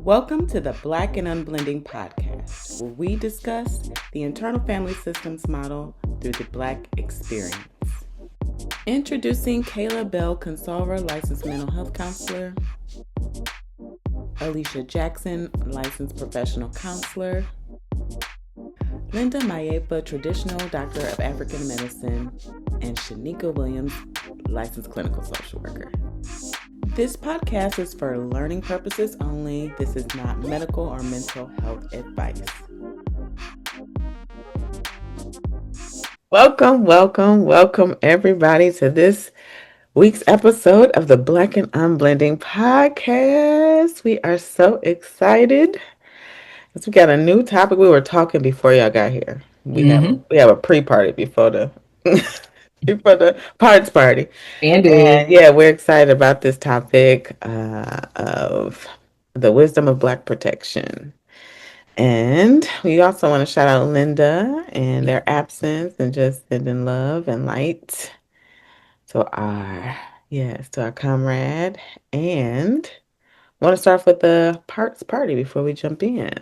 Welcome to the Black and Unblending podcast, where we discuss the internal family systems model through the Black experience. Introducing Kayla Bell Consolver, licensed mental health counselor, Alicia Jackson, licensed professional counselor, Linda Mayepa, traditional doctor of African medicine, and Shanika Williams, licensed clinical social worker. This podcast is for learning purposes only. This is not medical or mental health advice. Welcome everybody to this week's episode of the Black and Unblending podcast. We are so excited because we got a new topic. We were talking before y'all got here. We have a pre-party before the before the parts party. And yeah, we're excited about this topic of the wisdom of Black protection. And we also want to shout out Linda and their absence and just sending love and light to our comrade. And I want to start with the parts party before we jump in.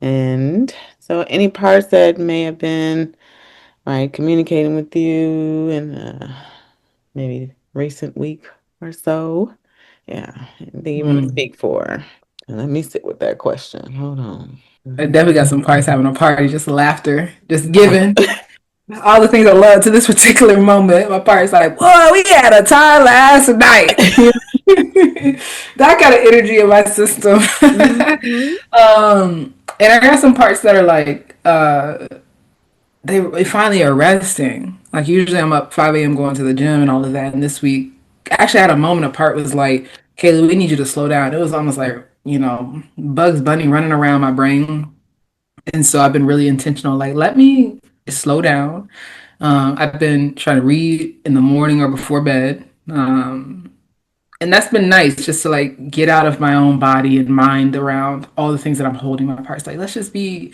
And so any parts that may have been communicating with you in maybe recent week or so. Yeah. Anything you want to speak for? And let me sit with that question. Hold on. I definitely got some parts having a party, just laughter, just giving. All the things I love to this particular moment. My part's like, whoa, we had a time last night. That kind of energy in my system. And I got some parts that are like, they finally are resting. Like usually I'm up 5 a.m. going to the gym and all of that. And this week, actually I had a moment. A part was like, Kayla, we need you to slow down. It was almost like, Bugs Bunny running around my brain. And so I've been really intentional. Like, let me slow down. I've been trying to read in the morning or before bed. And that's been nice just to like get out of my own body and mind around all the things that I'm holding my parts. Like, let's just be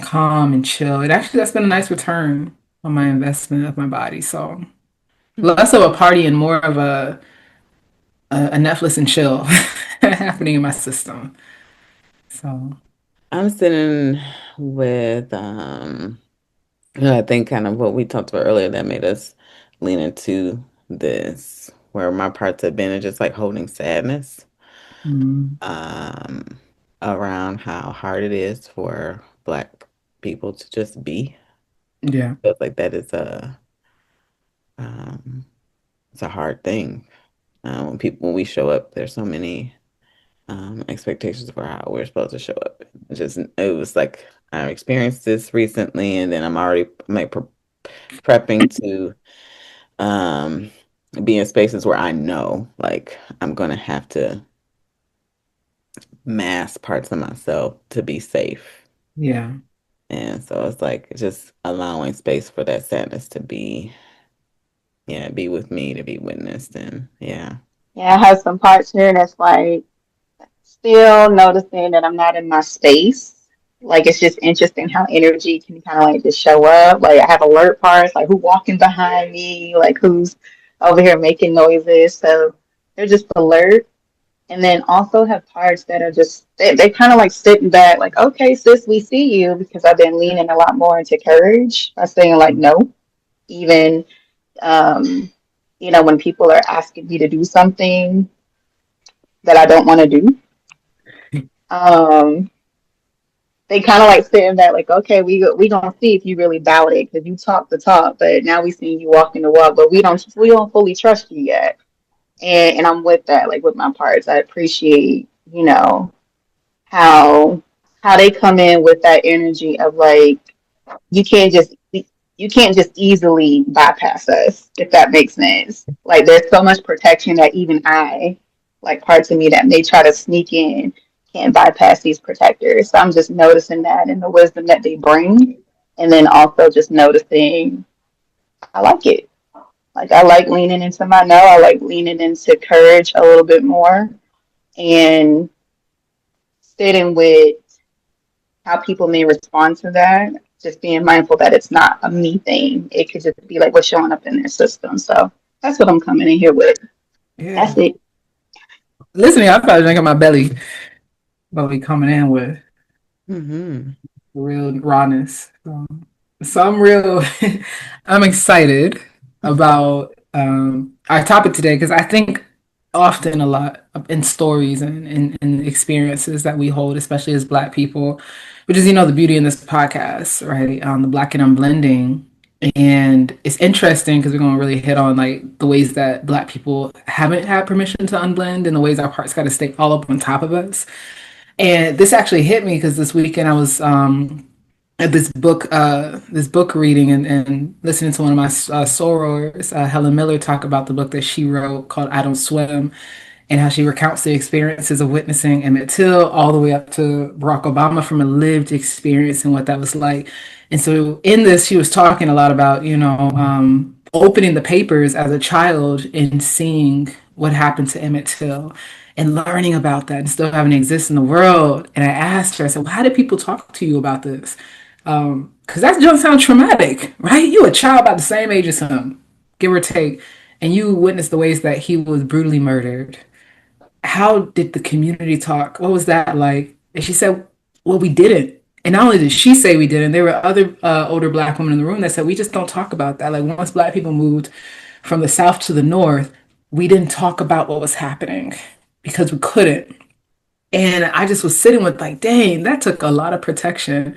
calm and chill. And actually, that's been a nice return on my investment of my body. So less of a party and more of a Netflix and chill happening in my system. So I'm sitting with I think kind of what we talked about earlier that made us lean into this, where my parts have been just like holding sadness around how hard it is for Black people to just be. Yeah. I feel like that is it's a hard thing. When we show up, there's so many expectations for how we're supposed to show up. It was like I experienced this recently, and then I'm already prepping to be in spaces where I know like I'm gonna have to mask parts of myself to be safe. Yeah. And so it's like just allowing space for that sadness to be with me, to be witnessed. And Yeah, I have some parts here that's like still noticing that I'm not in my space. Like it's just interesting how energy can kind of like just show up. Like I have alert parts, like who walking behind me, like who's over here making noises. So they're just alert. And then also have parts that are just they kind of like sitting back, like, okay, sis, we see you, because I've been leaning a lot more into courage by saying like no, even when people are asking me to do something that I don't want to do. They kind of like sitting back, like, okay, we gonna see if you really about it, because you talk the talk, but now we seeing you walking the walk, but we don't fully trust you yet. And I'm with that, like with my parts. I appreciate, how they come in with that energy of like you can't just easily bypass us, if that makes sense. Like there's so much protection that even like parts of me that may try to sneak in, can't bypass these protectors. So I'm just noticing that and the wisdom that they bring. And then also just noticing I like it. Like I like leaning into my no. I like leaning into courage a little bit more and sitting with how people may respond to that. Just being mindful that it's not a me thing. It could just be like what's showing up in their system. So that's what I'm coming in here with. Yeah. That's it. Listening, I probably drink in my belly. what we coming in with, Mm-hmm. real rawness. So I'm real, I'm excited about our topic today because I think often a lot in stories and experiences that we hold, especially as Black people, which is, the beauty in this podcast, right? The Black and Unblending. And it's interesting because we're going to really hit on like the ways that Black people haven't had permission to unblend and the ways our parts got to stay all up on top of us. And this actually hit me because this weekend I was at this book reading and listening to one of my sorors, Helen Miller, talk about the book that she wrote called "I Don't Swim," and how she recounts the experiences of witnessing Emmett Till all the way up to Barack Obama from a lived experience and what that was like. And so in this, she was talking a lot about, opening the papers as a child and seeing what happened to Emmett Till and learning about that and still having to exist in the world. And I asked her, I said, well, how did people talk to you about this? Because that doesn't sound traumatic, right? You a child about the same age as him, give or take, and you witnessed the ways that he was brutally murdered. How did the community talk? What was that like? And she said, well, we didn't. And not only did she say we didn't, there were other older Black women in the room that said, we just don't talk about that. Like once Black people moved from the South to the North, we didn't talk about what was happening because we couldn't. And I just was sitting with like, dang, that took a lot of protection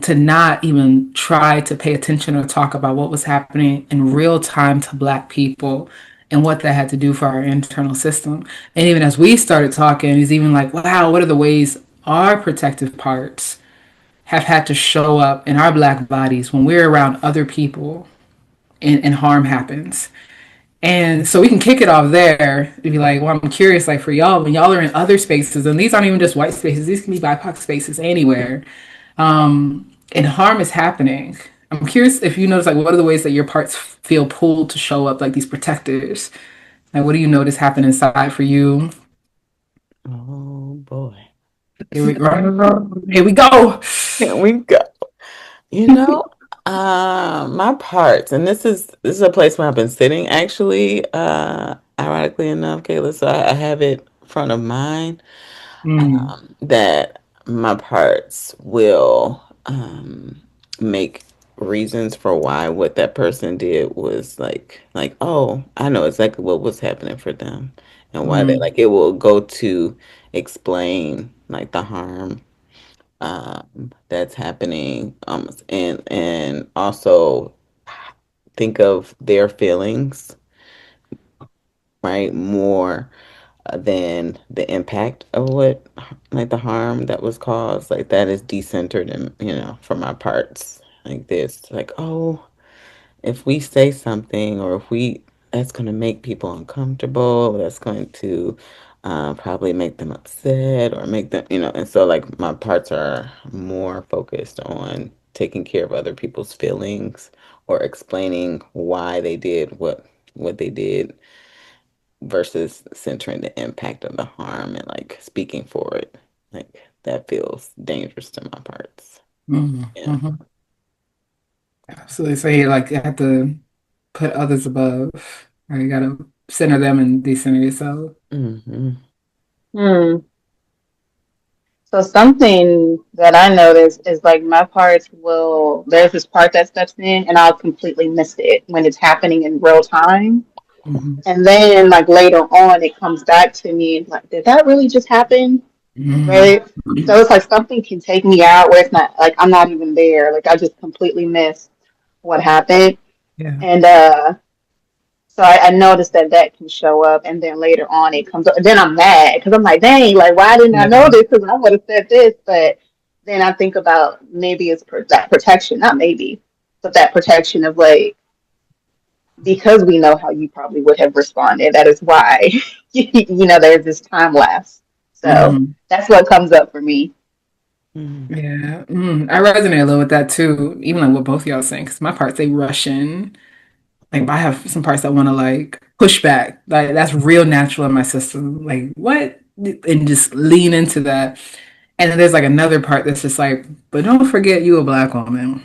to not even try to pay attention or talk about what was happening in real time to Black people and what that had to do for our internal system. And even as we started talking, it's even like, wow, what are the ways our protective parts have had to show up in our Black bodies when we're around other people and harm happens? And so we can kick it off there. To be like, well, I'm curious, like for y'all, when y'all are in other spaces, and these aren't even just white spaces, these can be BIPOC spaces anywhere, and harm is happening. I'm curious if you notice, like, what are the ways that your parts feel pulled to show up, like these protectors? Like, what do you notice happen inside for you? Oh boy. Here we go. Here we go. You know, my parts, and this is a place where I've been sitting actually, ironically enough, Kayla, so I have it front of mind, Mm, that my parts will make reasons for why what that person did was like, oh, I know exactly what was happening for them and why they mm, like it will go to explain like the harm that's happening, and also think of their feelings, right, more than the impact of what like the harm that was caused. Like that is decentered and for my parts like this, like, oh, if we say something or if we that's going to make people uncomfortable, that's going to probably make them upset or make them, and so like my parts are more focused on taking care of other people's feelings or explaining why they did what they did versus centering the impact of the harm and like speaking for it. Like that feels dangerous to my parts. mm, Yeah. mhm. Absolutely. So you like you have to put others above, or you gotta center them and decenter yourself. Hmm. Hmm. So something that I notice is like my parts will, there's this part that steps in and I'll completely miss it when it's happening in real time. Hmm. And then like later on, it comes back to me and like, did that really just happen? Hmm. Right? So it's like something can take me out where it's not like I'm not even there. Like I just completely missed what happened. Yeah. And so I noticed that that can show up, and then later on it comes up. Then I'm mad because I'm like, dang, like why didn't I know Yeah. this? Because I would have said this. But then I think about maybe it's that protection, not maybe, but that protection of like because we know how you probably would have responded. That is why there's this time lapse. So Hmm. that's what comes up for me. Hmm. Yeah. I resonate a little with that too. Even like what both of y'all saying, because my parts they rush in. Like I have some parts that want to like push back. Like that's real natural in my system. Like what? And just lean into that. And then there's like another part that's just like, but don't forget you a Black woman.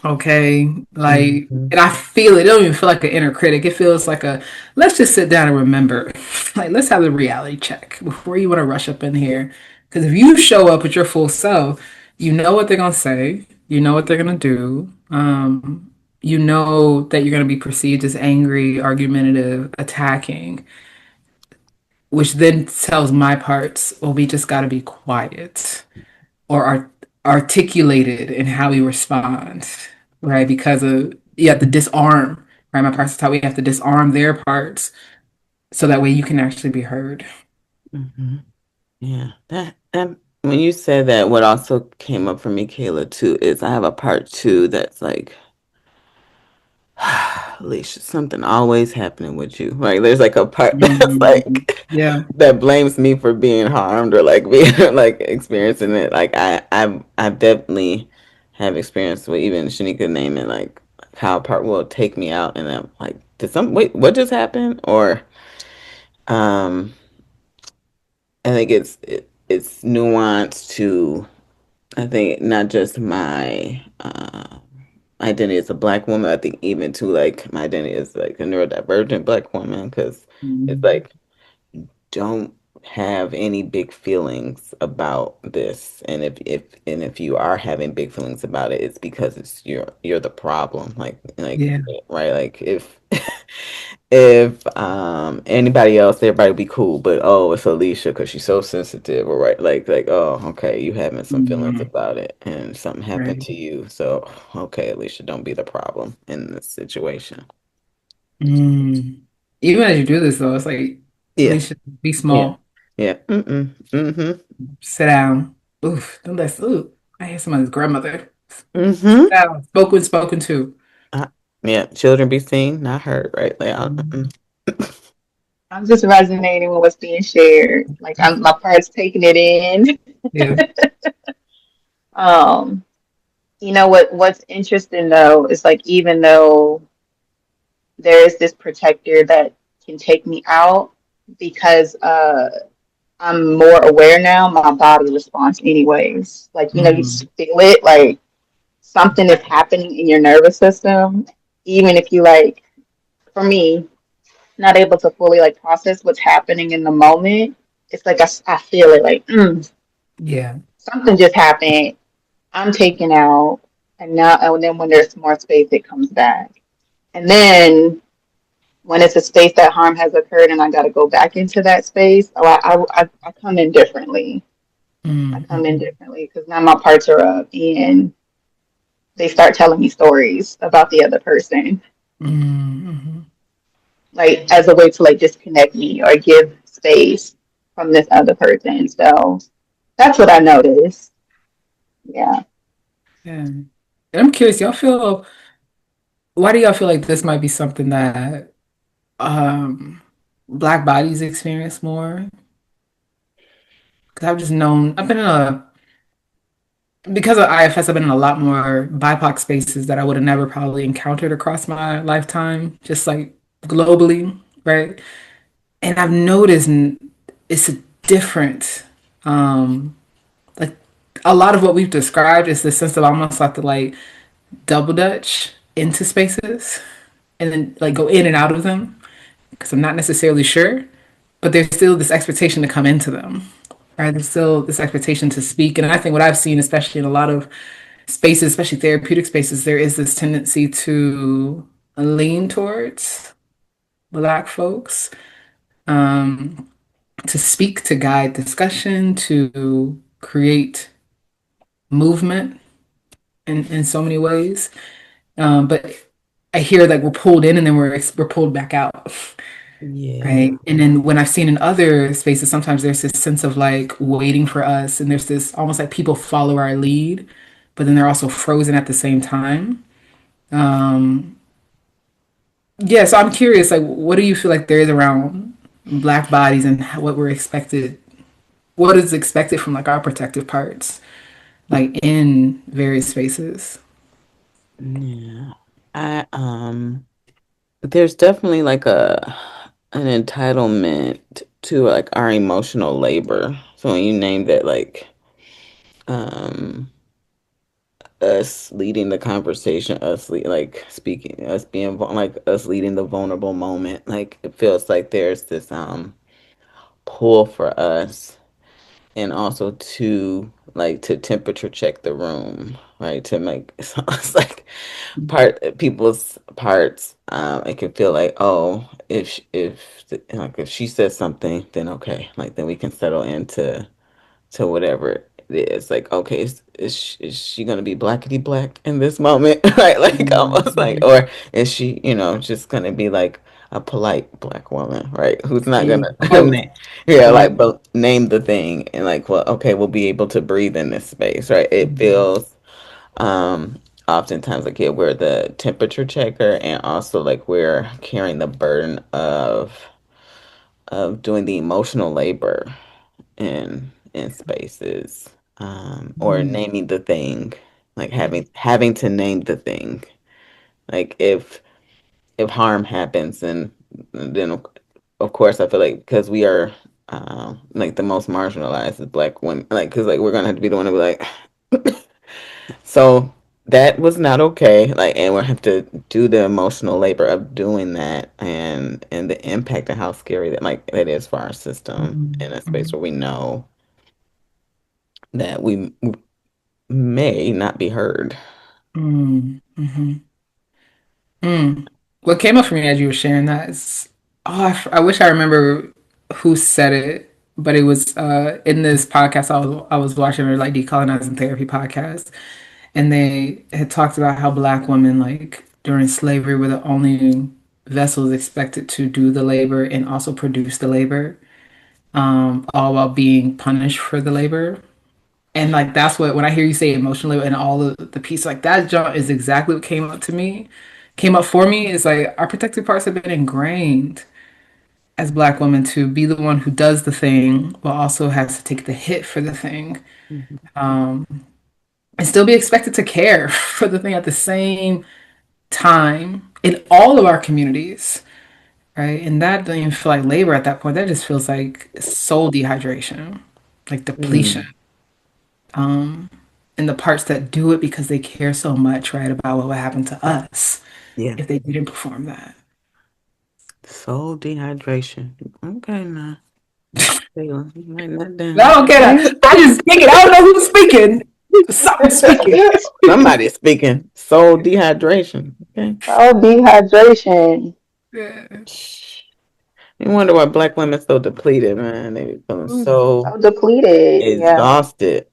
Okay. Like, Hmm. and I feel it. It don't even feel like an inner critic. It feels like a let's just sit down and remember. Like, let's have a reality check before you want to rush up in here. Because if you show up with your full self, you know what they're gonna say, you know what they're gonna do. You know that you're gonna be perceived as angry, argumentative, attacking, which then tells my parts, well, we just gotta be quiet or articulated in how we respond, right? Because of you have to disarm, right? My parts is how we have to disarm their parts so that way you can actually be heard. Hmm. Yeah, that when you said that, what also came up for me, Kayla, too, is I have a part two that's like, Alicia, something always happening with you. Like there's like a part that's Mhm. like Yeah. that blames me for being harmed or like being like experiencing it. Like I definitely have experienced what even Shanika naming like how a part will take me out and I'm like, did some wait, what just happened? Or um I think it's nuanced to I think not just my identity as a black woman. I think even to like my identity as like a neurodivergent black woman because it's Mhm. like don't have any big feelings about this, and if you are having big feelings about it, it's because it's you're the problem. Like Yeah. right, like if if anybody else, everybody would be cool, but oh, it's Alicia because she's so sensitive, or right, like oh, okay, you having some feelings Mhm. about it, and something happened Right. to you, so okay, Alicia, don't be the problem in this situation. Mm. Even as you do this, though, it's like, at Yeah, least be yeah, small, yeah. Mm-mm. Mm-hmm. sit down. Oof, don't let, ooh, I hear somebody's grandmother. Sit Mm-hmm. down. Spoken, spoken to. Uh, yeah, children be seen, not heard, right? Like, Mhm. I'm just resonating with what's being shared. Like I'm my part's taking it in. Yeah. Um, what's interesting though is like even though there is this protector that can take me out because I'm more aware now, my body responds anyways. Like, you Mm. just feel it, like something is happening in your nervous system, even if you like, for me, not able to fully like process what's happening in the moment. It's like I feel it, like Yeah. something just happened. I'm taken out, and then when there's more space, it comes back. And then when it's a space that harm has occurred, and I got to go back into that space, I come in differently. I Mm. come in Mhm. differently because now my parts are up, and they start telling me stories about the other person, Mm. Mhm. like as a way to like disconnect me or give space from this other person. So that's what I noticed. Yeah. Yeah. And I'm curious, y'all feel, why do y'all feel like this might be something that black bodies experience more? Because I've just known, I've been in a, because of IFS, I've been in a lot more BIPOC spaces that I would have never probably encountered across my lifetime, just like globally, right? And I've noticed it's a different, um, like a lot of what we've described is the sense of almost like the like double dutch into spaces and then like go in and out of them because I'm not necessarily sure, but there's still this expectation to come into them, right? There's still this expectation to speak. And I think what I've seen, especially in a lot of spaces, especially therapeutic spaces, there is this tendency to lean towards Black folks, um, to speak, to guide discussion, to create movement in so many ways. But I hear that we're pulled in and then we're pulled back out. Yeah. Right. And then when I've seen in other spaces, sometimes there's this sense of like waiting for us, and there's this almost like people follow our lead, but then they're also frozen at the same time. Um, yeah, so I'm curious, like, what do you feel like there is around Black bodies and what we're expected, what is expected from like our protective parts, like in various spaces? Yeah. I there's definitely like a an entitlement to like our emotional labor. So when you name that like um us leading the conversation, like speaking, us being like us leading the vulnerable moment, like it feels like there's this pull for us and also to like to temperature check the room, right? To make so it's like people's parts. It can feel like, oh, like if she says something, then okay, like then we can settle into to whatever it is. Like, okay, is she gonna be blackety black in this moment, right? Like almost like, Mhm. or is she, just gonna be like a polite black woman, right? Who's not gonna Both. yeah, Yeah. like but name the thing and like, well, okay, we'll be able to breathe in this space, right? It Mhm. feels oftentimes like, yeah, we're the temperature checker and also like we're carrying the burden of doing the emotional labor in spaces, or Mhm. naming the thing, like Mhm. having to name the thing. Like if harm happens, and then of course I feel like because we are like the most marginalized as black women, like because like we're gonna have to be the one to be like, so that was not okay, like, and we'll have to do the emotional labor of doing that, and the impact and how scary that is for our system in Mhm. a space Mhm. where we know that we may not be heard. Mhm. Mhm. Mm. What came up for me as you were sharing that is, oh, I wish I remember who said it, but it was in this podcast I was watching, or like decolonizing therapy podcast, and they had talked about how black women, like during slavery, were the only vessels expected to do the labor and also produce the labor, all while being punished for the labor. And like that's what when I hear you say emotionally and all of the piece, like that jump is exactly what came up for me. Is like our protective parts have been ingrained as black women to be the one who does the thing while also has to take the hit for the thing. Mhm. Um, and still be expected to care for the thing at the same time in all of our communities, right? And that doesn't even feel like labor at that point. That just feels like soul dehydration, like depletion. Mm, Um, and the parts that do it because they care so much, right, about what would happen to us yeah. if they didn't perform that. Soul dehydration. Okay, now. Taylor, you writing that I down. don't get Okay. it. I just speaking. I don't know who's speaking. Something's speaking. Somebody's speaking. Soul dehydration. Okay. Oh, dehydration. Yeah. You wonder why black women so depleted, man. They be feeling so So depleted. Yeah. exhausted.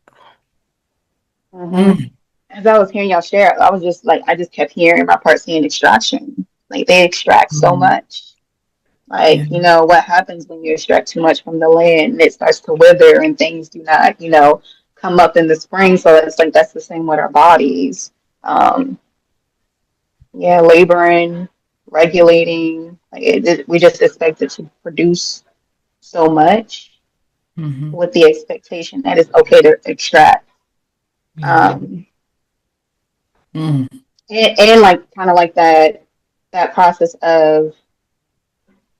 Hmm. Mm, As I was hearing y'all share, I was just like, I just kept hearing my part saying extraction. Like they extract so mm, much. Like, yeah. what happens when you extract too much from the land and it starts to wither and things do not, come up in the spring. So it's like that's the same with our bodies. Um, yeah, laboring, regulating. Like we just expect it to produce so much Hmm. with the expectation that it's okay to extract. Yeah. Um, Mm, and like kind of like that process of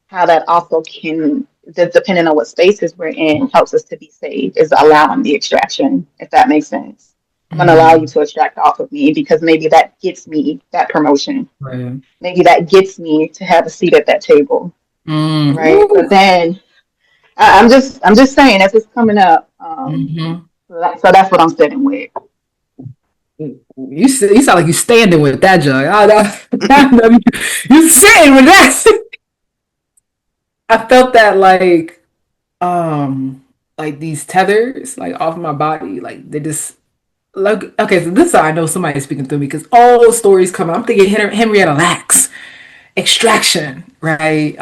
how that also can, depending on what spaces we're in, helps us to be safe is allowing the extraction, if that makes sense. I'm going to allow you mm, to extract off of me because maybe that gets me that promotion. right. Maybe that gets me to have a seat at that table, Mm, right? But ooh. then I'm just saying as it's coming up. Hmm. So that's what I'm sitting with. You sound like you standing with that jug. I know you sitting with that. I felt that like these tethers like off my body, like they just like okay. So this is how I know somebody's speaking through me because all stories come. I'm thinking Henrietta Lacks extraction, right?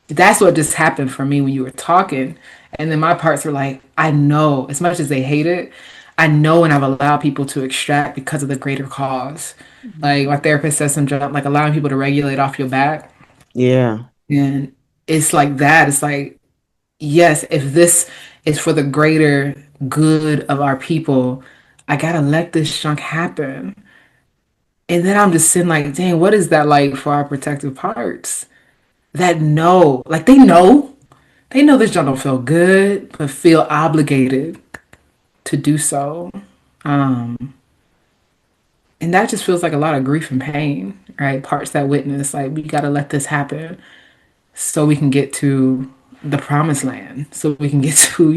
That's what just happened for me when you were talking, and then my parts were like, I know as much as they hate it, I know, and I've allowed people to extract because of the greater cause. Like my therapist says, some jump like allowing people to regulate off your back, Yeah. and it's like that. It's like yes, if this is for the greater good of our people, I gotta let this junk happen. And then I'm just sitting like, dang, what is that like for our protective parts? That know, like they know this junk don't feel good, but feel obligated to do so. Um, and that just feels like a lot of grief and pain, right? Parts that witness, like we gotta let this happen so we can get to the promised land, so we can get to,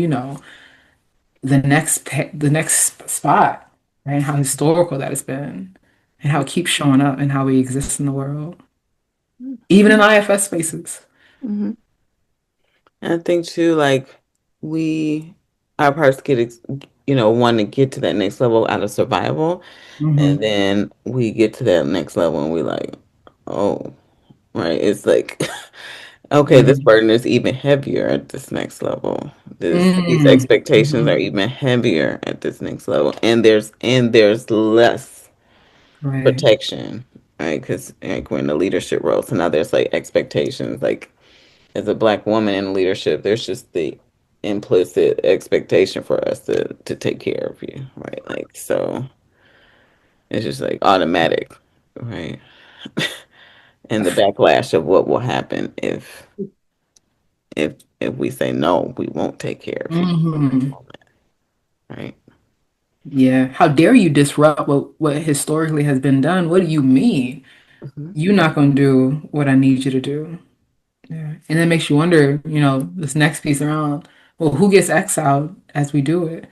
the next spot, right? And how historical that has been, and how it keeps showing up, and how we exist in the world, even in IFS spaces. Mm-hmm. And I think too, like we, our parts get, want to get to that next level out of survival, and Hmm. then we get to that next level, and we like, oh, right. It's like, okay, this Hmm. burden is even heavier at this next level. These Hmm. expectations are Hmm. even heavier at this next level, and there's less Right. protection, right? Because like we're in the leadership role, so now there's like expectations. Like as a black woman in leadership, there's just the implicit expectation for us to take care of you, right? Like so, it's just like automatic, right? And the backlash of what will happen if we say no, we won't take care of you, Hmm. right? Yeah. How dare you disrupt what historically has been done? What do you mean? Hmm. You're not going to do what I need you to do. Yeah. And that makes you wonder, this next piece around, well, who gets exiled as we do it?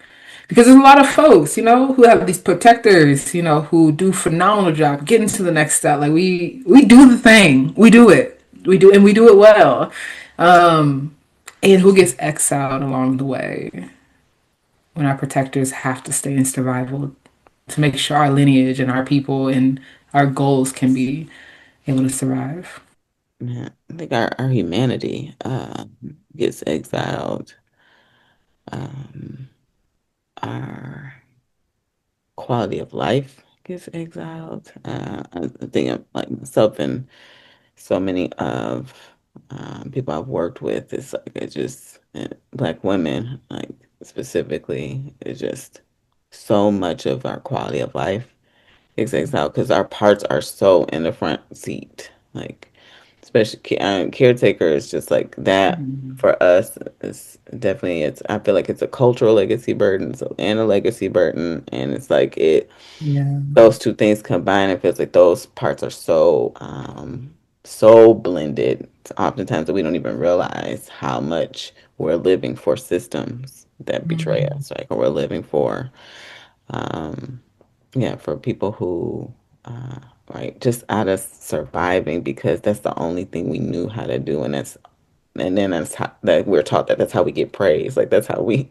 Because there's a lot of folks, who have these protectors, who do phenomenal job getting to the next step. Like we do the thing. We do it. And we do it well. Um, and who gets exiled along the way when our protectors have to stay in survival to make sure our lineage and our people and our goals can be able to survive. Yeah, I think our humanity gets exiled. Um, our quality of life gets exiled. I think of like myself and so many of people I've worked with. It's like it just black women, like specifically, it's just so much of our quality of life gets exiled because our parts are so in the front seat. Like especially caretaker is just like that Mhm. for us. It's definitely it's. I feel like it's a cultural legacy burden, so and a legacy burden, and it's like it Yeah. those two things combined, it feels like those parts are so blended oftentimes that we don't even realize how much we're living for systems that betray Mhm. us, like or we're living for um yeah, for people who right, just out of surviving because that's the only thing we knew how to do, and then that's how that we're taught that that's how we get praise, like that's how we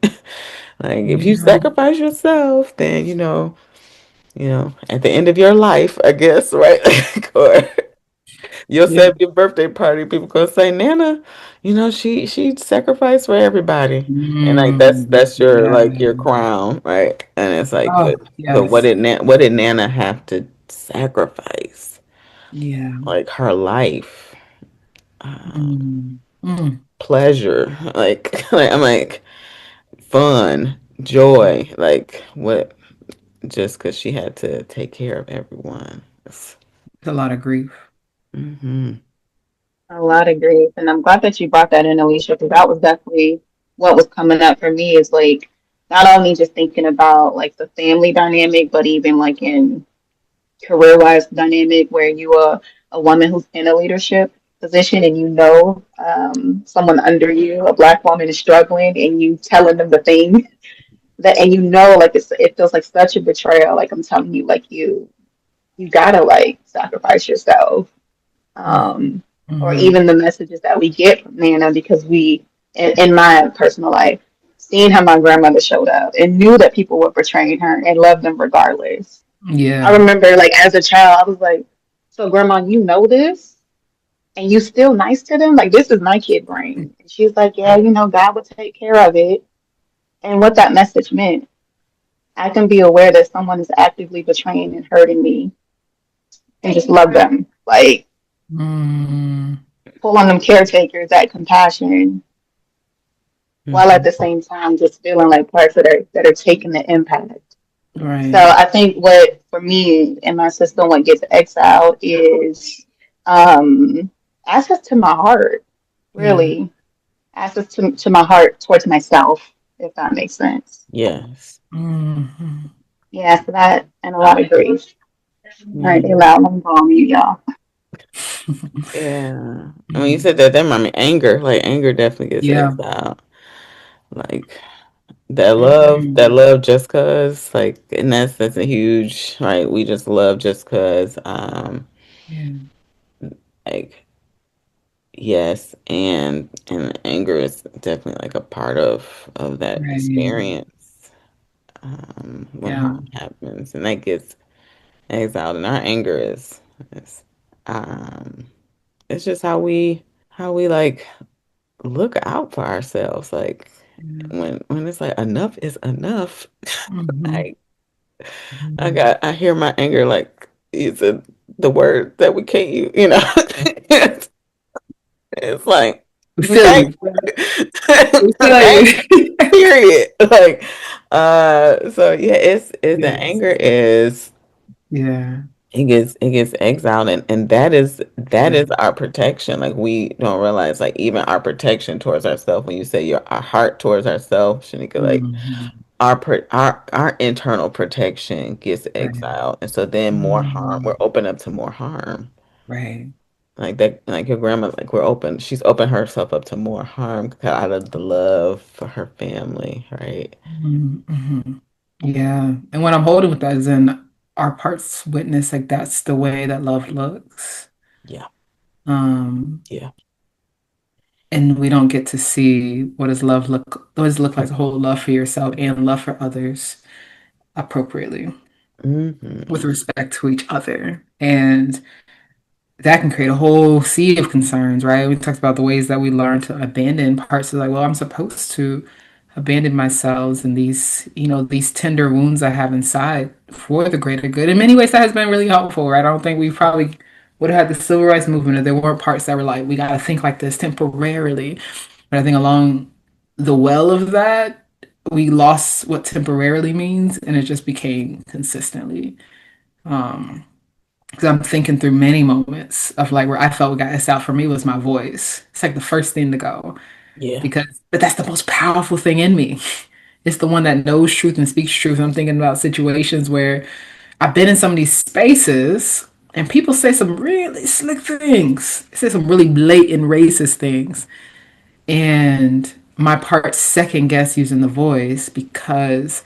like if you Yeah. sacrifice yourself, then at the end of your life, I guess, right? Like, or your Yeah. 70th birthday party, people gonna say, Nana, she sacrificed for everybody. And like that's your Yeah. like your crown, right? And it's like, Oh, but yes. what did Nana have to sacrifice? Yeah. Like her life, uh, Mm. Mm. pleasure, like, like I'm like fun, joy, like what? Just because she had to take care of everyone. It's a lot of grief. Mm-hmm. A lot of grief. And I'm glad that you brought that in, Alicia, because that was definitely what was coming up for me is like not only just thinking about like the family dynamic, but even like in career wise dynamic where you are a woman who's in a leadership position and someone under you, a black woman is struggling and you telling them the thing that and like it feels like such a betrayal. Like I'm telling you, like you gotta like sacrifice yourself um, or Mm-hmm. even the messages that we get from Nana because in my personal life, seeing how my grandmother showed up and knew that people were portraying her and loved them regardless. I Yeah. remember, like, as a child, I was like, so grandma, you know this? And you still nice to them? Like, this is my kid brain. And she's like, yeah, God will take care of it. And what that message meant, I can be aware that someone is actively betraying and hurting me and just love them. Like, Mm. pull on them caretakers, that compassion, while at Mm-hmm. the same time just feeling like parts that are taking the impact. So Right. I think what for me in my system, what gets exiled is um, access to my heart, Yeah. really access to my heart towards myself, if that makes sense. Yes. Mm-hmm. Yeah, so that and a lot of grief. All right, Yeah. they loud. Let me go on mute, y'all. Yeah. I mean, you said that reminded me anger. Like anger definitely gets Yeah. exiled. Like that Mhm. love just cause, like, and that's a huge, right? We just love just cause. Yeah. Like, yes, and anger is definitely like a part of that Right. experience. When Yeah. harm happens, and that gets exiled, and our anger is um, it's just how we like look out for ourselves. Like Yeah. when it's like enough is enough. Mhm. I Mhm. I hear my anger like it's the word that we can't use. It's like We feel okay, you. We feel okay, you. period. Like so yeah, it's the Yes. anger is Yeah. it gets exiled, and that Yeah. is our protection. Like we don't realize, like even our protection towards ourselves, when you say your our heart towards ourselves, Shanika, like Mhm. our internal protection gets Right. exiled, and so then more harm, we're Mhm. open up to more harm. Right. Like that, like your grandma, like she's opened herself up to more harm out of the love for her family, right? Mhm. Mhm. Yeah. And what I'm holding with that is in our parts witness, like that's the way that love looks. Yeah, Um, yeah. and we don't get to see what does it look like to hold love for yourself and love for others appropriately with Hmm. respect to each other. And that can create a whole sea of concerns, right? We talked about the ways that we learn to abandon parts of like, well, I'm supposed to abandon myself and these, these tender wounds I have inside for the greater good. In many ways, that has been really helpful, right? I don't think we probably would have had the civil rights movement if there weren't parts that were like, we got to think like this temporarily. But I think along the well of that, we lost what temporarily means and it just became consistently. Um, because I'm thinking through many moments of like where I felt what got us out for me was my voice. It's like the first thing to go Yeah, but that's the most powerful thing in me. It's the one that knows truth and speaks truth. I'm thinking about situations where I've been in some of these spaces and people say some really slick things. They say some really blatant racist things. And my part second guess using the voice because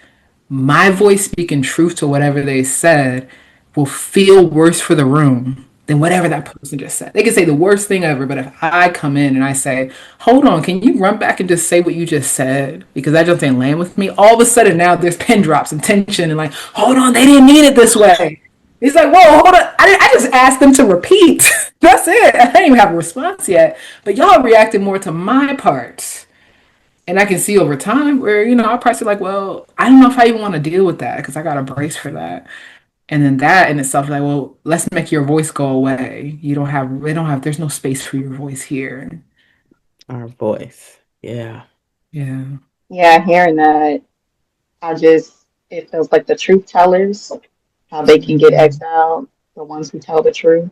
my voice speaking truth to whatever they said will feel worse for the room than whatever that person just said. They can say the worst thing ever, but if I come in and I say, hold on, can you run back and just say what you just said? Because that just didn't land with me. All of a sudden now there's pin drops and tension and like, hold on, they didn't mean it this way. He's like, whoa, hold on. I just asked them to repeat. That's it. I didn't even have a response yet. But y'all reacted more to my parts. And I can see over time where, I'll probably say like, well, I don't know if I even want to deal with that because I got a brace for that. And then that in itself is like, well, let's make your voice go away. There's no space for your voice here. our voice. Yeah. Yeah. Yeah, hearing that, it feels like the truth tellers, how they can get Mm-hmm. exiled, the ones who tell the truth.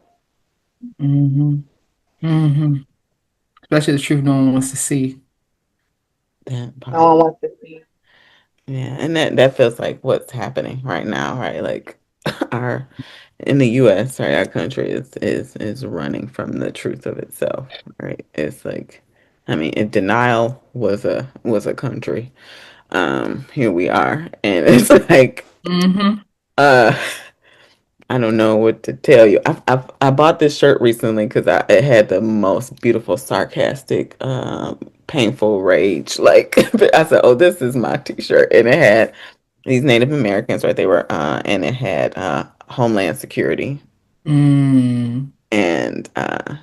Mm-hmm. Mm-hmm. Especially the truth no one wants to see. That No part. one wants to see. Yeah, and that feels like what's happening right now, right? Like our in the US, right, our country is running from the truth of itself, right? It's like I mean, if denial was a country, here we are. And it's like Mm-hmm. uh I don't know what to tell you. I bought this shirt recently because it had the most beautiful, sarcastic, painful rage. Like I said, oh, this is my T-shirt, and it had these Native Americans, right? They were, and it had Homeland Security, Mm. and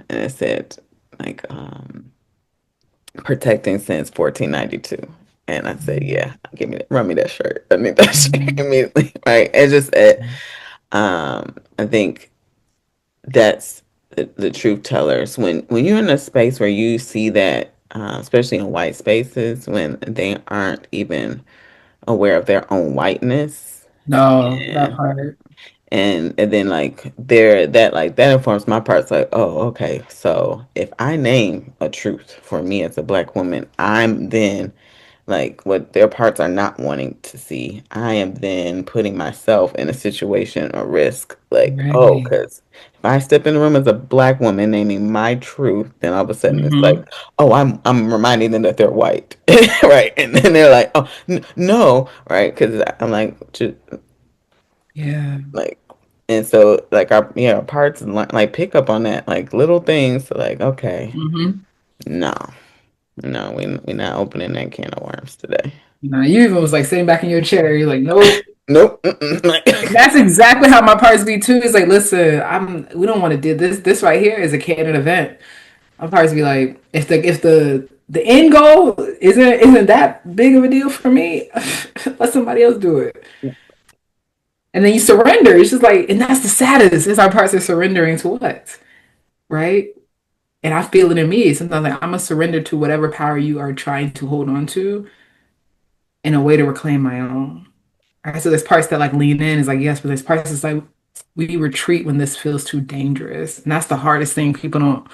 it said like protecting since 1492. And I said, yeah, run me that shirt. I need that shirt Mm-hmm. immediately, right? It's just I think that's the truth tellers when you're in a space where you see that especially in white spaces when they aren't even aware of their own whiteness No, that and part. and then like there that like that informs my parts like oh okay so if I name a truth for me as a black woman I'm then like what their parts are not wanting to see, I am then putting myself in a situation or risk. Like, oh, Right. because if I step in the room as a black woman naming my truth, then all of a sudden it's like, Hmm. oh, I'm reminding them that they're white, right? And then they're like, oh, no, right? Because I'm like, Yeah. like, and so like our parts like pick up on that like little things. So like, okay, Hmm. no, no, we're not opening that can of worms today. Nah, you even was like sitting back in your chair. You're like, nope. Nope. Mm-mm. And that's exactly how my parts be too. It's like, listen, we don't want to do this. This right here is a canon event. My parts be like, if the end goal isn't that big of a deal for me, let somebody else do it. And then you surrender. It's just like, and that's the saddest. Is our parts are surrendering to what, right? And I feel it in me. Sometimes like I'm gonna surrender to whatever power you are trying to hold on to in a way to reclaim my own. Right? So there's parts that like lean in is like yes, but there's parts that's like we retreat when this feels too dangerous. And that's the hardest thing people don't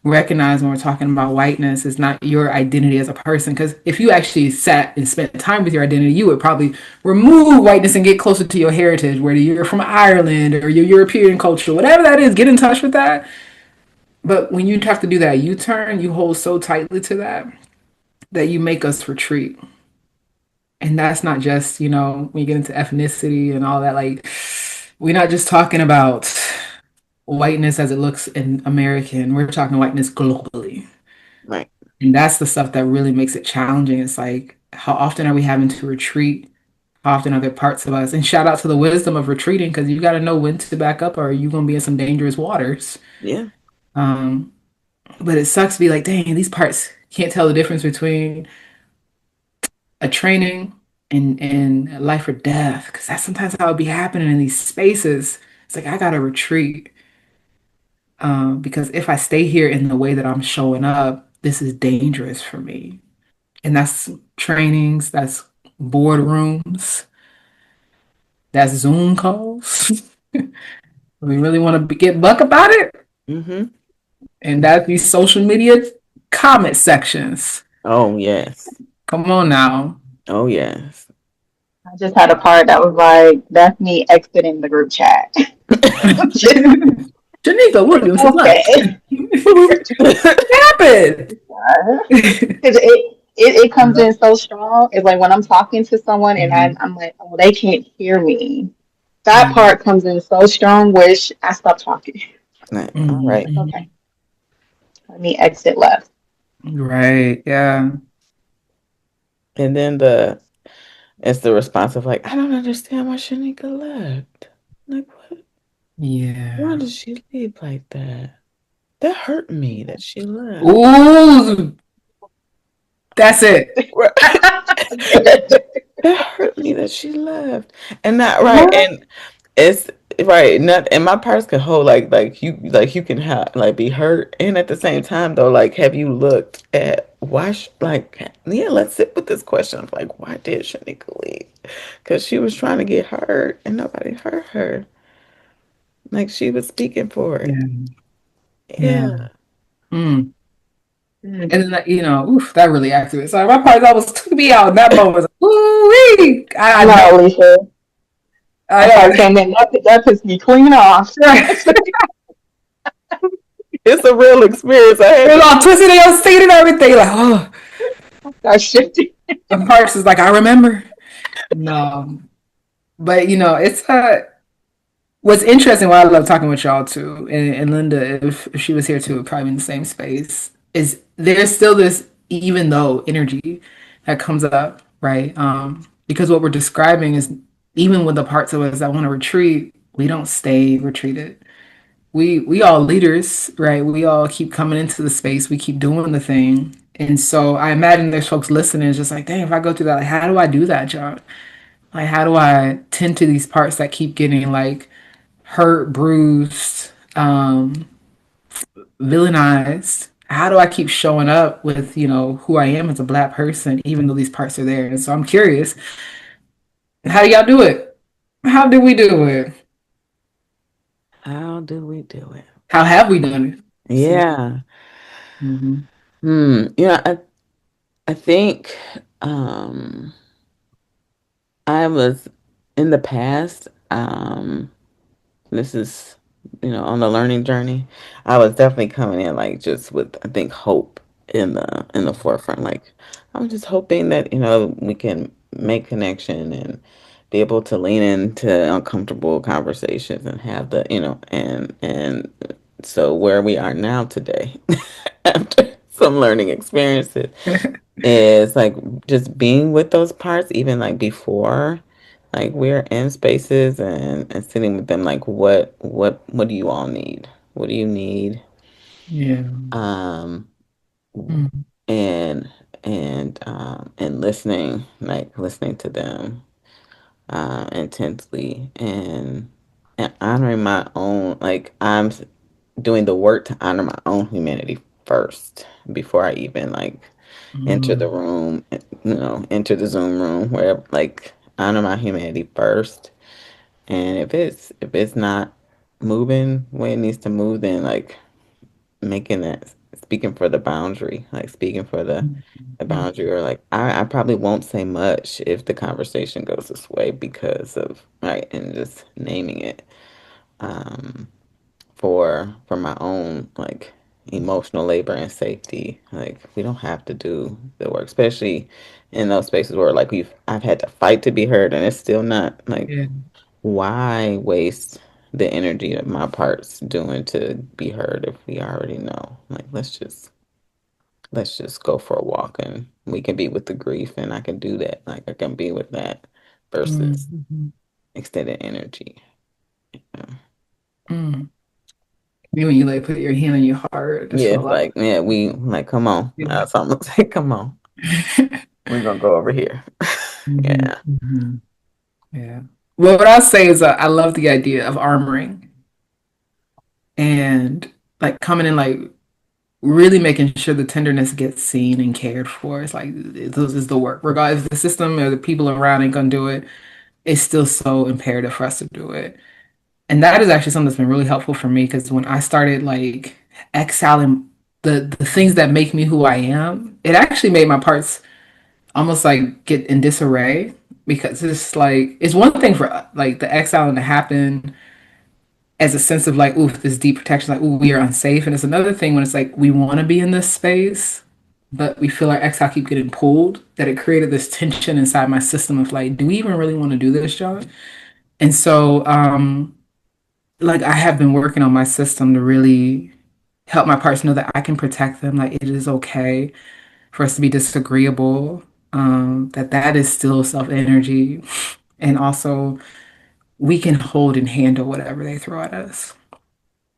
recognize when we're talking about whiteness is not your identity as a person. Because if you actually sat and spent time with your identity, you would probably remove whiteness and get closer to your heritage, whether you're from Ireland or your European culture, whatever that is, get in touch with that. But when you have to do that U-turn, you hold so tightly to that you make us retreat. And that's not just, when you get into ethnicity and all that, like, we're not just talking about whiteness as it looks in American, we're talking whiteness globally. Right. And that's the stuff that really makes it challenging. It's like, how often are we having to retreat? How often are there parts of us? And shout out to the wisdom of retreating because you got to know when to back up or you're going to be in some dangerous waters. Yeah. Um, but it sucks to be like, dang, these parts can't tell the difference between a training and life or death because that's sometimes how it be happening in these spaces. It's like I gotta retreat because if I stay here in the way that I'm showing up, this is dangerous for me. And that's trainings, that's boardrooms, that's Zoom calls. We really want to get buck about it, Mm-hmm. and that's these social media comment sections. Oh yes. Come on now. Oh yes. I just had a part that was like, that's me exiting the group chat. Just, Janika Williams has left. okay. What happened? Because it comes in so strong. It's like when I'm talking to someone and I'm like, oh, they can't hear me. That Mhm. part comes in so strong, which I stopped talking. Right. All right. Like, Mhm. okay, let me exit left. Right. Yeah. And then it's the response of like, I don't understand why Shanika left. Like what? Why Yeah. did she leave like that? That hurt me that she left. Ooh, that's it. Right. That hurt me that she left. And not right. What? And it's right. Not and my parts can hold like you can have like be hurt. And at the same time though, like have you looked at why yeah, let's sit with this question of like why did Shanika leave? Because she was trying to get hurt and nobody heard her. Like she was speaking for it. Yeah. Yeah. Yeah. Mm. Mm. And then oof, that really activated. So my part that was took me out in that moment. Ooh wee. I know. No, Alicia. I That part know. came in. That pissed me clean off. It's a real experience. I It had was to all twisted and I was thinking and everything. Like, oh, Got shifty. the parts is like, I remember. No. But it's what's interesting, what I love talking with y'all too, and Linda, if she was here too, probably in the same space, is there's still this even though energy that comes up, right? Because what we're describing is even with the parts of us that want to retreat, we don't stay retreated. We all leaders, right? We all keep coming into the space, we keep doing the thing. And so I imagine there's folks listening, it's just like, dang, if I go through that, like, how do I do that, John? Like, how do I tend to these parts that keep getting like hurt, bruised, villainized? How do I keep showing up with, who I am as a black person, even though these parts are there? And so I'm curious, how do y'all do it? How do we do it? how do we do it? How have we done it? So, Yeah. mhm. I think. Um, I was in the past, this is, on the learning journey. I was definitely coming in like just with, I think, hope in the forefront. Like I'm just hoping that, we can make connection and be able to lean into uncomfortable conversations and have and so where we are now today after some learning experiences is like just being with those parts, even like before, like we're in spaces and sitting with them, like what do you all need? What do you need? Yeah. Um, Mm, and and listening to them intensely and honoring my own, like doing the work to honor my own humanity first before I even like enter the mm, room, enter the Zoom room, where like honor my humanity first. And if it's not moving the way it needs to move, then like making that speaking for the boundary, like speaking for mm, the mm, boundary, or like I probably won't say much if the conversation goes this way because of right and just naming it. Um, for my own like emotional labor and safety. Like we don't have to do the work, especially in those spaces where like I've had to fight to be heard and it's still not like yeah. why waste the energy of my parts doing to be heard if we already know. Like let's just go for a walk and we can be with the grief and I can do that. Like I can be with that Mm, versus mhm, extended energy. Yeah. mm. You when you like put your hand on your heart, just Yeah, feel a it's lot. like, yeah, we like, come on. Yeah. So I'm gonna say, come on. We're gonna go over here. Mhm, Yeah. mhm. Yeah. Well, what I'll say is I love the idea of armoring and like coming in like really making sure the tenderness gets seen and cared for. It's like this is the work. Regardless if the system or the people around ain't gonna do it, it's still so imperative for us to do it. And that is actually something that's been really helpful for me because when I started like exiling the things that make me who I am, it actually made my parts almost like get in disarray because it's like it's one thing for like the exiling to happen as a sense of like, ooh, this deep protection, like, ooh, we are unsafe. And it's another thing when it's like we want to be in this space, but we feel our exile keep getting pulled, that it created this tension inside my system of like, do we even really want to do this, John? And so like I have been working on my system to really help my parts know that I can protect them. Like it is okay for us to be disagreeable. That is still self energy, and also we can hold and handle whatever they throw at us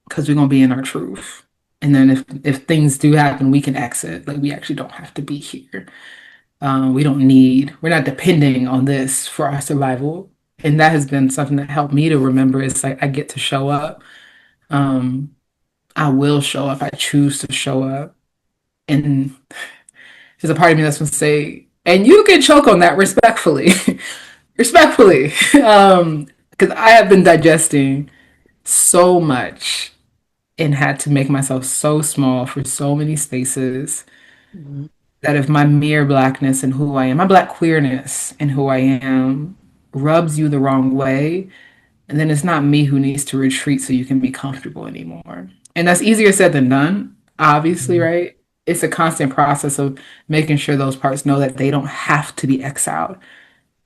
because we're gonna be in our truth. And then if things do happen, we can exit. Like we actually don't have to be here. We're not depending on this for our survival. And that has been something that helped me to remember. It's like I get to show up. Um, I will show up. I choose to show up. And there's a part of me that's gonna say, and you can choke on that respectfully, respectfully, because I have been digesting so much and had to make myself so small for so many spaces Mhm. that if my mere blackness and who I am, my black queerness and who I am rubs you the wrong way, and then it's not me who needs to retreat so you can be comfortable anymore. And that's easier said than done, obviously, right? It's a constant process of making sure those parts know that they don't have to be exiled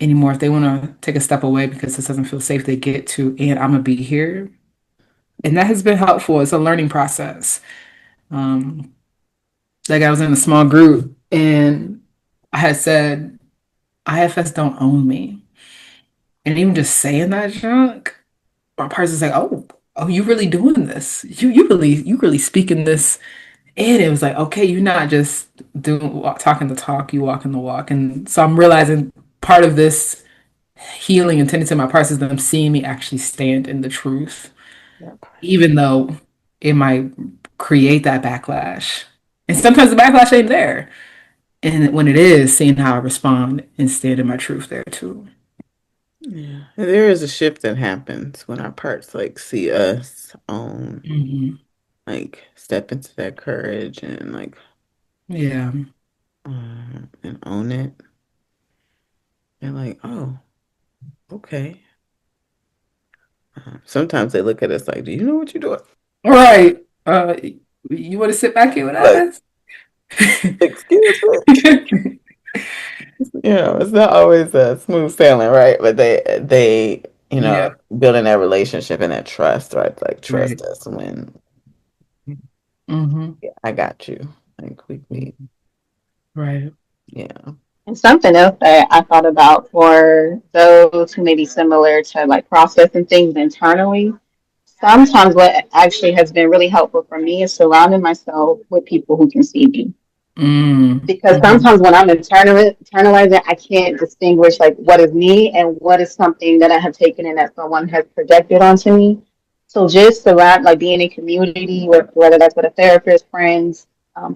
anymore. If they want to take a step away because this doesn't feel safe, they get to, and I'm gonna be here. And that has been helpful. It's a learning process. Um, like I was in a small group and I had said, IFS don't own me. And even just saying that junk, my person's like, oh, you really doing this? You really speaking this? And it was like, okay, you're not just talking the talk, you walking the walk. And so I'm realizing part of this healing and tending to my parts is them seeing me actually stand in the truth, Yep. even though it might create that backlash. And sometimes the backlash ain't there. And when it is, seeing how I respond and stand in my truth there too. Yeah. And there is a shift that happens when our parts like see us own, Hmm. like step into that courage and like Yeah. and own it. They're like, oh, okay. Sometimes they look at us like, do you know what you're doing? Right. You want to sit back here with Like, us? excuse me. It's not always a smooth sailing, right? But they, Yeah. building that relationship and that trust, right? Like trust Right. us when Mm-hmm. yeah, I got you. Like we Right. yeah. And something else that I thought about for those who may be similar to like processing things internally, sometimes what actually has been really helpful for me is surrounding myself with people who can see me. Mm. Because Mm-hmm. sometimes when I'm internalizing, I can't distinguish like what is me and what is something that I have taken in that someone has projected onto me. So just surround, like being in community, with, whether that's with a therapist, friends,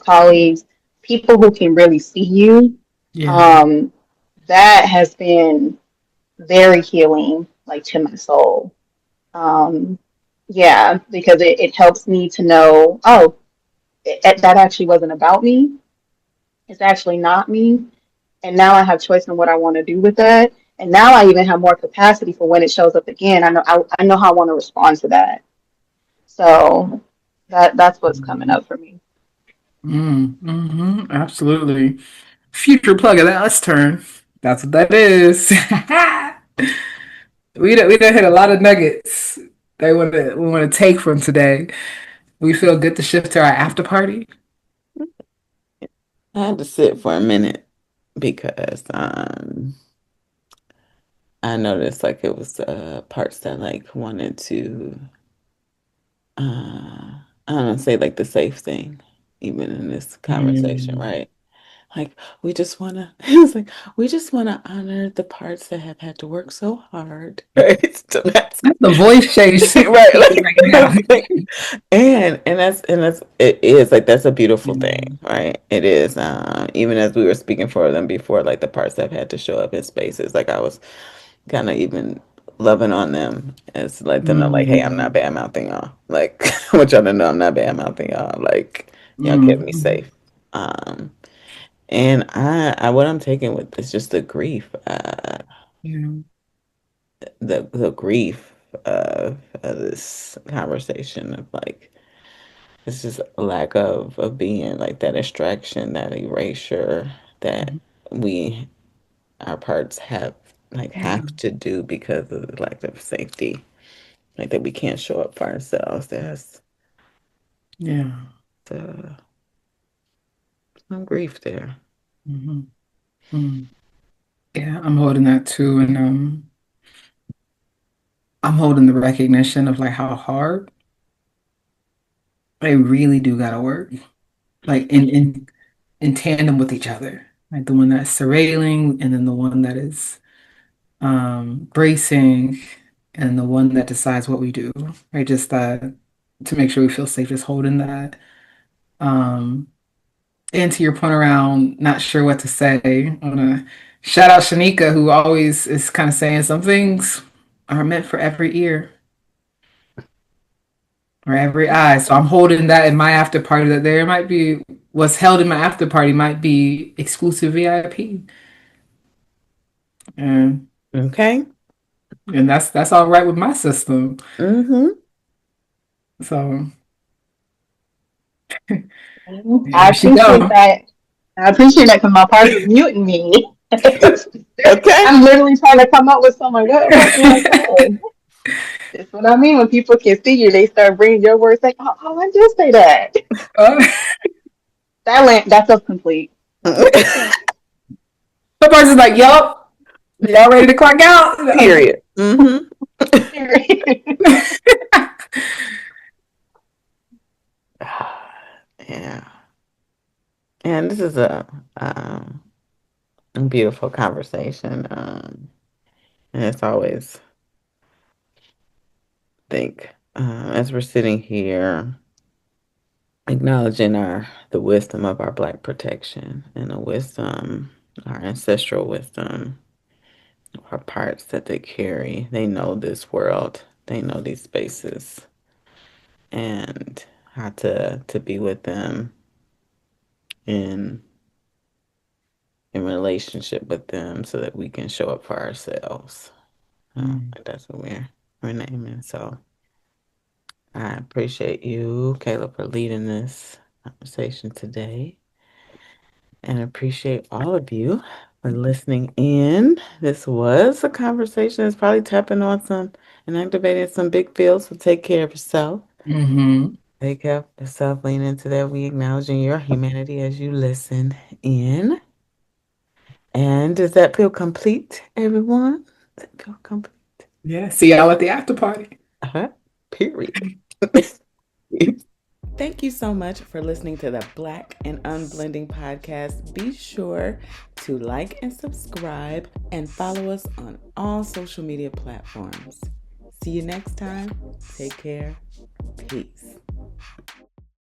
colleagues, people who can really see you, Yeah. um, that has been very healing, like to my soul. Um, yeah, because it helps me to know, oh, that actually wasn't about me. It's actually not me, and now I have choice in what I want to do with that. And now I even have more capacity for when it shows up again. I know how I want to respond to that. So that's what's coming up for me. Mm-hmm. Absolutely. Future plug of that. Let's turn. That's what that is. We done hit a lot of nuggets they want to take from today. We feel good to shift to our after party. I had to sit for a minute because I noticed like it was parts that like wanted to I don't know, say like the safe thing, even in this conversation, Mm. right? Like we just wanna it's like we just wanna honor the parts that have had to work so hard. Right. So that's That's the voice change right. speaking right now. Like, and that's it is like that's a beautiful thing, right? It is. Even as we were speaking for them before, like the parts that have had to show up in spaces, like I was kind of even loving on them as let them know like, hey, I'm not Mm. bad mouthing y'all. Like I want y'all to know I'm not bad mouthing y'all. Like y'all kept me Mm. safe. And I what I'm taking with is just the grief, Yeah. the grief of this conversation of like it's just a lack of being like that extraction, that erasure that we our parts have Yeah. to do because of the lack of safety. Like that we can't show up for ourselves. There's Yeah. uh, some grief there. Hmm. Mm. Yeah, I'm holding that too, and I'm holding the recognition of like how hard they really do gotta work, like in tandem with each other. Like the one that's surveilling, and then the one that is bracing, and the one that decides what we do. Right, just that to make sure we feel safe, just holding that. Um, and to your point around not sure what to say, I want to shout out Shanika, who always is kind of saying some things are meant for every ear or every eye. So I'm holding that in my after party that there might be what's held in my after party might be exclusive VIP. And Okay. and that's all right with my system. Mm-hmm. So I here she appreciate go. that. I appreciate that because my parts was muting me. Okay. I'm literally trying to come up with something. What can I say? That's what I mean. When people can see you, they start bringing your words like, oh, I did say that. Uh, That's us complete. That's us complete. the person's like, yup, y'all ready to clock out? Period. Mm-hmm. Yeah. And this is um, a beautiful conversation. And it's always think as we're sitting here acknowledging the wisdom of our Black protection and the wisdom, our ancestral wisdom, our parts that they carry. They know this world. They know these spaces and how to be with them in in relationship with them so that we can show up for ourselves. Mm. That's what we're naming. So I appreciate you, Kayla, for leading this conversation today. And appreciate all of you for listening in. This was a conversation that's probably tapping on some and activating some big fields. So take care of yourself. Mm-hmm. Take care of yourself. Lean into that. We acknowledging your humanity as you listen in. And does that feel complete, everyone? Does that feel complete? Yeah. See y'all at the after party. Uh-huh. Period. Thank you so much for listening to the Black and Unblending podcast. Be sure to like and subscribe and follow us on all social media platforms. See you next time. Take care. Peace.